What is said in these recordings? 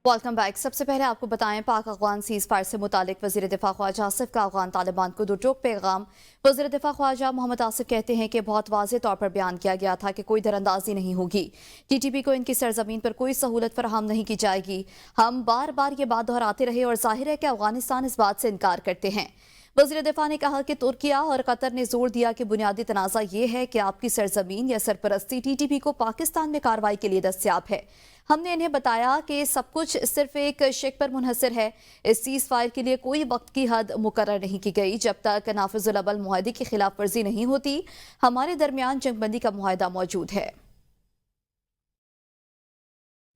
Welcome back. सबसे पहले आपको बताएं, पाक अफगान सीज फायर से मुतालिक वज़ीर दिफा ख्वाजा आसिफ का अफगान तालिबान को दो टोक पैगाम। वज़ीर दिफा ख्वाजा मोहम्मद आसिफ कहते हैं कि बहुत वाज़ेह तौर पर बयान किया गया था कि कोई दरअंदाजी नहीं होगी, TTP को इनकी सरजमीन पर कोई सहूलत फराहम नहीं की जाएगी। हम बार बार ये बात दोहराते रहे और जाहिर है कि अफगानिस्तान इस बात से इनकार करते हैं। वज़ीर दिफा ने कहा कि तुर्किया और कतर ने जोर दिया कि बुनियादी तनाज़ा ये है कि आपकी सरजमीन या सरपरस्ती TTP को पाकिस्तान में कार्रवाई के लिए दस्तयाब है। हमने इन्हें बताया कि सब कुछ सिर्फ एक शेक पर मुनहसर है। इस सीज फायर के लिए कोई वक्त की हद मुकर्रर नहीं की गई। जब तक नाफिजुल अमल मुआहदे की खिलाफ वर्जी नहीं होती, हमारे दरमियान जंगबंदी का मुआहदा मौजूद है।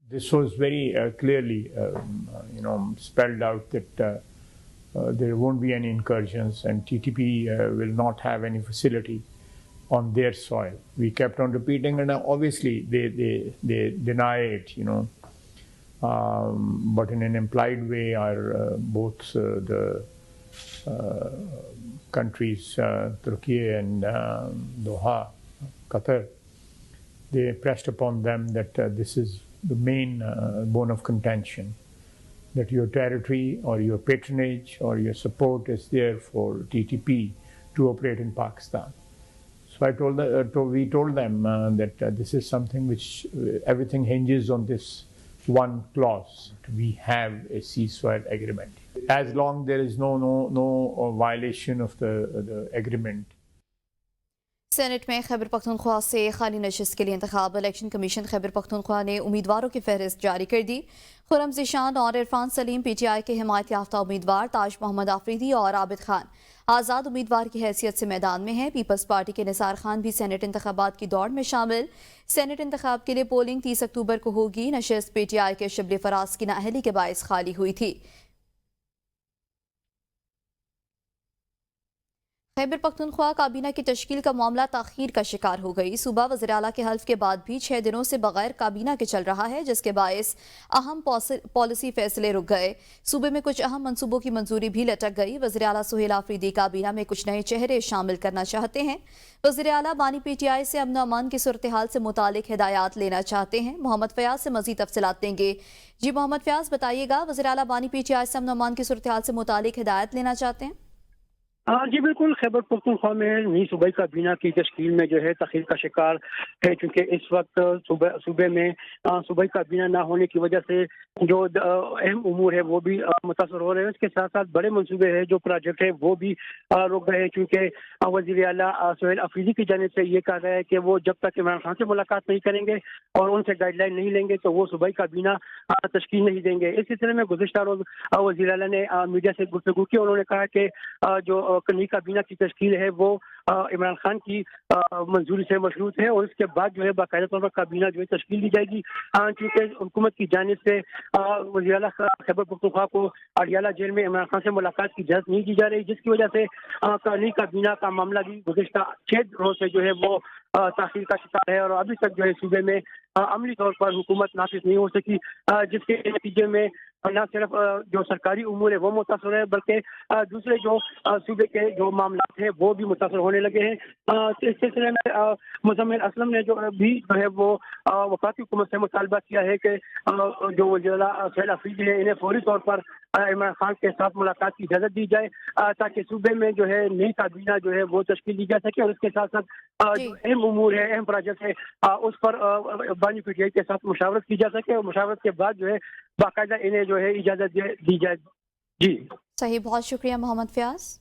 This was very clearly, spelled out that there won't be any incursions and TTP will not have any facility on their soil. We kept on repeating, and obviously they deny it, but in an implied way, both the countries, Turkey and Doha, Qatar, they pressed upon them that this is the main bone of contention, that your territory or your patronage or your support is there for TTP to operate in Pakistan. So we told them that this is something which everything hinges on this one clause. We have a ceasefire agreement. As long there is no violation of the agreement. Senate में खैबर पख्तूनख्वा से खाली नशिस्त के लिए इंतखाब। Election commission Khyber Pakhtunkhwa ने उम्मीदवारों की फहरिस्त जारी कर दी। खुरम ज़ीशान और इरफान सलीम PTI के हिमायत याफ्ता उम्मीदवार, ताज मोहम्मद आफरीदी और आबिद खान आज़ाद उम्मीदवार की हैसियत से मैदान में हैं। पीपल्स पार्टी के निसार खान भी सेनेट इंतखाबात की दौड़ में शामिल। सेनेट इंतखाब के लिए पोलिंग 30 अक्टूबर को होगी। नशिस्त PTI के शिबली फराज की नाअहली के बायस खाली हुई थी। खैबर पख्तूनख्वा काबीना की तश्कील का मामला ताखीर का शिकार हो गई। सूबा वज़ीर आला के हल्फ के बाद भी 6 दिनों से बगैर काबीना के चल रहा है, जिसके बायस अहम पॉलिसी फैसले रुक गए। सूबे में कुछ अहम मंसूबों की मंजूरी भी लटक गई। वज़ीर आला सुहेल आफरीदी काबीना में कुछ नए चेहरे शामिल करना चाहते हैं। वज़ीर आला बानी PTI से अमन अमान की सूरत हाल से मुतालिक हिदायत लेना चाहते हैं। मोहम्मद फयाज से मजीद तफसीलात देंगे। जी मोहम्मद फयाज, बताइएगा, वज़ीर आला बानी PTI से अमन अमान की सूरत हाल से मुतालिक हिदायत लेना चाहते हैं। जी बिल्कुल, खैबर पख्तूनख्वा में नई सूबाई काबीना की तश्कील में जो है तखीर का शिकार है, क्योंकि इस वक्त सूबे में सूबाई काबीना ना होने की वजह से जो अहम उमूर है वो भी मुतासर हो रहे हैं। इसके साथ साथ बड़े मंसूबे हैं, जो प्रोजेक्ट है वो भी रुक गए हैं, क्योंकि वज़ीर आला सुहेल आफरीदी की जानिब से ये कहा गया है कि वो जब तक इमरान खान से मुलाकात नहीं करेंगे और उनसे गाइडलाइन नहीं लेंगे तो वो सूबाई काबीना तश्कील नहीं देंगे। इस सिलसिले में गुज़िश्ता रोज वज़ीर आला ने मीडिया से गुफ्तगू की। उन्होंने कहा कि जो नई काबीना की तश्कील है वो इमरान खान की मंजूरी से मशरूत है और इसके बाद जो है बाकायदा तौर पर काबीना जो है तश्कील दी जाएगी, क्योंकि हुकूमत की जानिब से वज़ीर आला खैबर पख्तूनख्वा को अडियाला जेल में इमरान खान से मुलाकात की इजाज़त नहीं दी जा रही, जिसकी वजह से नई काबीना का मामला भी गुज़िश्ता 6 रोज से जो है वो ताख़ीर का शिकार है और अभी तक जो है सूबे में अमली तौर पर हुकूमत नाफिज नहीं हो सकी, जिसके नतीजे में न सिर्फ जो सरकारी उमूर है वो मुतासर है, बल्कि दूसरे जो सूबे के जो मामला हैं वो भी मुतासर होने लगे हैं। इस सिलसिले में मुज़म्मिल असलम ने जो है वो वफाकी हुकूमत से मुतालबा किया है कि जो वज़ीर आला सुहेल आफरीदी है इन्हें फौरी तौर पर इमरान खान के साथ मुलाकात की इजाज़त दी जाए, ताकि सूबे में जो है नई काबीना जो है वो तश्कील दी जा सके और इसके साथ साथ जो अहम उमूर है, अहम प्रोजेक्ट है, उस पर बानी PTI के साथ मुशावरत की जा सके और मुशावरत के बाद जो है बाकायदा इन्हें जो है इजाज़त दी जाए। जी सही, बहुत शुक्रिया मोहम्मद फयाज।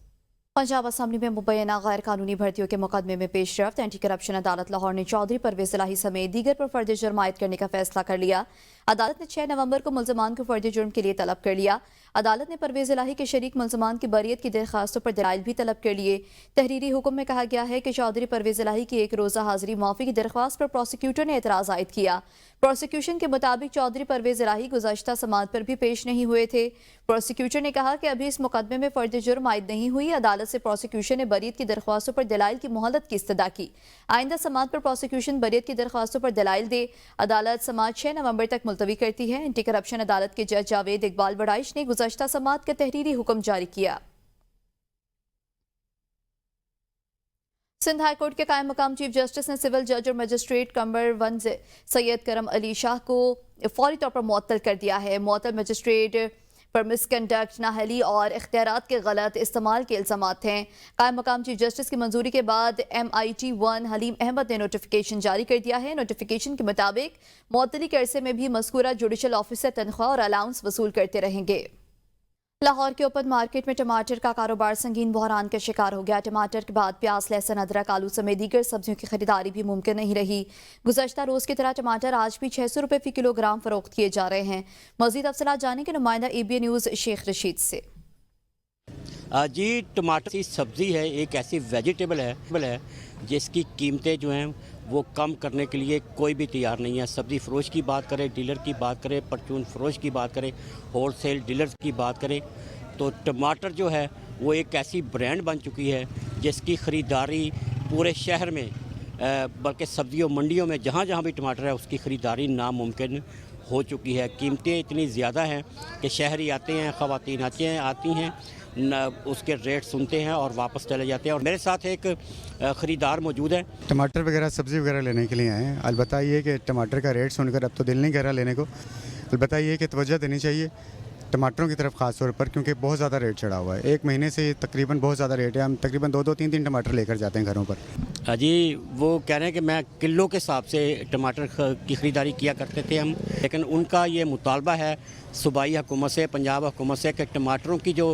पंजाब असम्बली में मुबैना गैर कानूनी भर्तियों के मुकदमे में पेशरफ्त। एंटी करप्शन अदालत लाहौर ने चौधरी परवेज इलाही समेत दीगर पर फर्द जुर्म आयद करने का फैसला कर लिया। अदालत ने 6 नवंबर को मुल्ज़मान को फर्द जुर्म के लिए तलब कर लिया। अदालत ने परवेज इलाही के शरीक मुल्ज़मान की बरियत की दरखास्तों पर दलाइल भी तलब कर लिए। तहरीरी हुक्म में कहा गया है कि चौधरी परवेज इलाही की एक रोज़ा हाजिरी माफ़ी की दरख्वास्त पर प्रोसिक्यूटर ने एतराज़ आयद किया। प्रोसिक्यूशन के मुताबिक चौधरी परवेज इलाही गुज़श्ता समाअत पर भी पेश नहीं हुए थे। प्रोसिक्यूटर ने कहा कि अभी इस मुकदमे में फर्द जुर्म आयद नहीं हुई। अदालत से प्रोसिक्यूशन ने बरियत की दरख्वास्तों पर दलाइल की मोहलत की इस्तदा की। आइंदा समाअत पर प्रोसिक्यूशन बरियत की दरख्वास्तों पर दलाइल दे। अदालत समाअत 6 नवंबर तक मुलतवी करती है। एंटी करप्शन अदालत के जज जावेद इकबाल बड़ाइश ने गुज़श्ता समाअत का तहरीरी हुक्म जारी किया। सिंध हाई कोर्ट के कायम मकाम चीफ जस्टिस ने सिविल जज और मजिस्ट्रेट कंबर 1 सैयद करम अली शाह को फौरी तौर पर मुअत्तल कर दिया है। मुअत्तल मजिस्ट्रेट पर मिसकंडक्ट, नाअहली और इख्तियारात के गलत इस्तेमाल के इल्ज़ामात हैं। कायम मकाम चीफ जस्टिस की मंजूरी के बाद MIT-1 हलीम अहमद ने नोटिफिकेशन जारी कर दिया है। नोटिफिकेशन के मुताबिक मुअत्तली के अरसे में भी मज़कूरा जुडिशल ऑफिसर तनख्वाह और अलाउंस वसूल करते रहेंगे। लाहौर के ओपन मार्केट में टमाटर का कारोबार संगीन बहरान का शिकार हो गया। टमाटर के बाद प्याज, लहसुन, अदरक, आलू समेत दीगर सब्जियों की खरीदारी भी मुमकिन नहीं रही। गुज़श्ता रोज़ की तरह टमाटर आज भी 600 रुपये फी किलोग्राम फरोख्त किए जा रहे हैं। मज़ीद तफसीलात जाने के नुमाइंदा ABN न्यूज़ शेख रशीद से। जी, टमाटर की सब्ज़ी है, एक ऐसी वेजिटेबल है जिसकी कीमतें जो हैं वो कम करने के लिए कोई भी तैयार नहीं है। सब्ज़ी फ़रोश की बात करें, डीलर की बात करें, परचून फ़रोश की बात करें, होलसेल डीलर्स की बात करें, तो टमाटर जो है वो एक ऐसी ब्रांड बन चुकी है जिसकी ख़रीदारी पूरे शहर में बल्कि सब्जियों मंडियों में जहाँ जहाँ भी टमाटर है उसकी ख़रीदारी नामुमकिन हो चुकी है। कीमतें इतनी ज़्यादा हैं कि शहरी आते हैं, ख़वातीन आती हैं, उसके रेट सुनते हैं और वापस चले जाते हैं। और मेरे साथ एक ख़रीदार मौजूद है। टमाटर वगैरह सब्ज़ी वगैरह लेने के लिए आए हैं। अलबत्ता ये कि टमाटर का रेट सुनकर अब तो दिल नहीं कर रहा लेने को। अलबत्ता ये कि तवज्जो देनी चाहिए टमाटरों की तरफ ख़ास तौर पर, क्योंकि बहुत ज़्यादा रेट चढ़ा हुआ है। एक महीने से तकरीबन बहुत ज़्यादा रेट है। हम तकरीबन 2-2, 3-3 टमाटर लेकर जाते हैं घरों पर। जी, वो कह रहे हैं कि मैं किलो के हिसाब से टमाटर की ख़रीदारी किया करते थे हम, लेकिन उनका ये मुतालबा है सूबाई हुकूमत से, पंजाब हुकूमत से कि टमाटरों की जो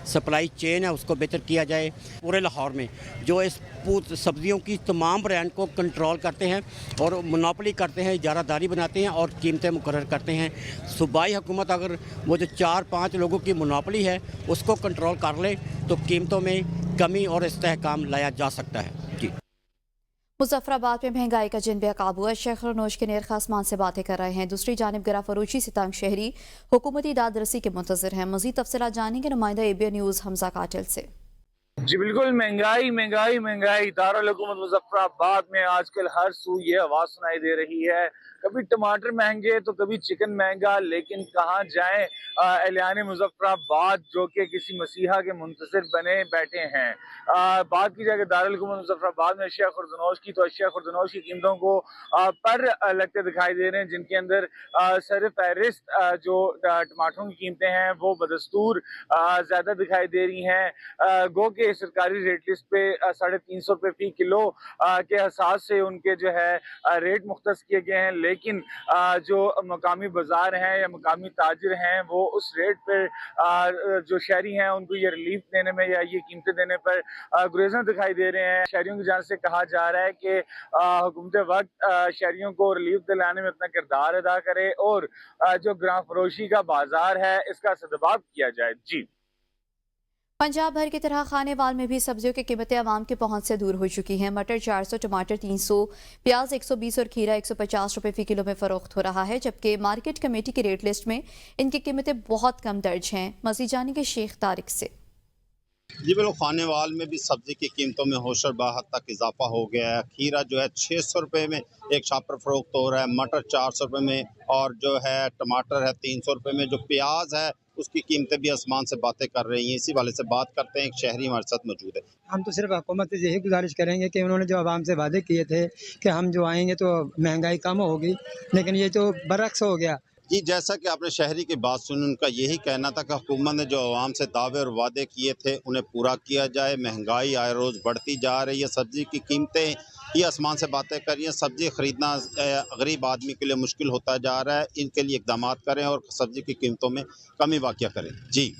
सप्लाई चेन है उसको बेहतर किया जाए। पूरे लाहौर में जो इस सब्ज़ियों की तमाम ब्रांड को कंट्रोल करते हैं और मोनोपोली करते हैं, इजारादारी बनाते हैं और कीमतें मुकर्रर करते हैं। सूबाई हुकूमत अगर वो जो 4-5 लोगों की मोनोपोली है उसको कंट्रोल कर ले तो कीमतों में कमी और इस्तेहकाम लाया जा सकता है। जी, मुजफ्फराबाद में महंगाई का जिन बेकाबू है। शेख रनोश के नेरख आसमान से बातें कर रहे हैं। दूसरी जानिब गिरा फरोशी से तंग शहरी हुकूमती दादरसी के मुंतज़िर हैं। मज़ीद तफसीलात जानेंगे नुमाइंदा ABN न्यूज़ हमजा काटिल से। जी बिल्कुल, महंगाई दारुल हुकूमत मुजफ्फराबाद में आजकल हर सू ये आवाज़ सुनाई दे रही है। कभी टमाटर महंगे तो कभी चिकन महंगा, लेकिन कहाँ जाएं एहलियान मुजफ्फराबाद जो कि किसी मसीहा के मुंतज़िर बने बैठे हैं। बात की जाए दारुल हुकूमत मुजफ्फराबाद में अशिया खुर्दनोश की, तो अशिया खुर्दनोश की कीमतों को पर लगते दिखाई दे रहे हैं, जिनके अंदर सर फहरिस्त जो टमाटरों की कीमतें हैं वो बदस्तूर ज़्यादा दिखाई दे रही हैं। गो के सरकारी रेट लिस्ट पे 350 रुपये फी किलो के हिसाब से उनके जो है रेट मुख्तस किए गए हैं, लेकिन जो मकामी बाजार हैं या मकामी ताजिर हैं वो उस रेट पर जो शहरी हैं उनको ये रिलीफ देने में या ये कीमतें देने पर गुरेज़ां दिखाई दे रहे हैं। शहरियों की जान से कहा जा रहा है कि हुकूमत वक्त शहरियों को रिलीफ दिलाने में अपना किरदार अदा करे और जो ग्राम फरोशी का बाजार है इसका सदबाब किया जाए। जी, पंजाब भर की तरह खानेवाल में भी सब्जियों की कीमतें आवाम की पहुंच से दूर हो चुकी हैं। मटर 400, टमाटर 300, प्याज 120 और खीरा 150 रुपये फी किलो में फरोख्त हो रहा है, जबकि मार्केट कमेटी की रेट लिस्ट में इनकी कीमतें बहुत कम दर्ज हैं। मज़ीद जानेंगे शेख तारिक से। जी बिल्कुल, खानेवाल में भी सब्ज़ी की कीमतों में होशर बाहर तक इजाफा हो गया है। खीरा जो है 600 रुपये में एक छापर फरोख्त हो रहा है, मटर 400 रुपये में, और जो है टमाटर है 300 रुपये में। जो प्याज है उसकी कीमतें भी आसमान से बातें कर रही हैं। इसी वाले से बात करते हैं, एक शहरी हमारे साथ मौजूद है। हम तो सिर्फ हुकूमत से यही गुजारिश करेंगे कि उन्होंने जो आवाम से वादे किए थे कि हम जो आएंगे तो महंगाई कम होगी, लेकिन ये तो बरक्स हो गया। जी, जैसा कि आपने शहरी की बात सुनी, उनका यही कहना था कि हुकूमत ने जो आवाम से दावे और वादे किए थे उन्हें पूरा किया जाए। महंगाई आए रोज़ बढ़ती जा रही है, सब्ज़ी की कीमतें ये आसमान से बातें कर रही हैं। सब्ज़ी ख़रीदना गरीब आदमी के लिए मुश्किल होता जा रहा है। इनके लिए इक़दाम करें और सब्ज़ी की कीमतों में कमी वाक़या करें। जी।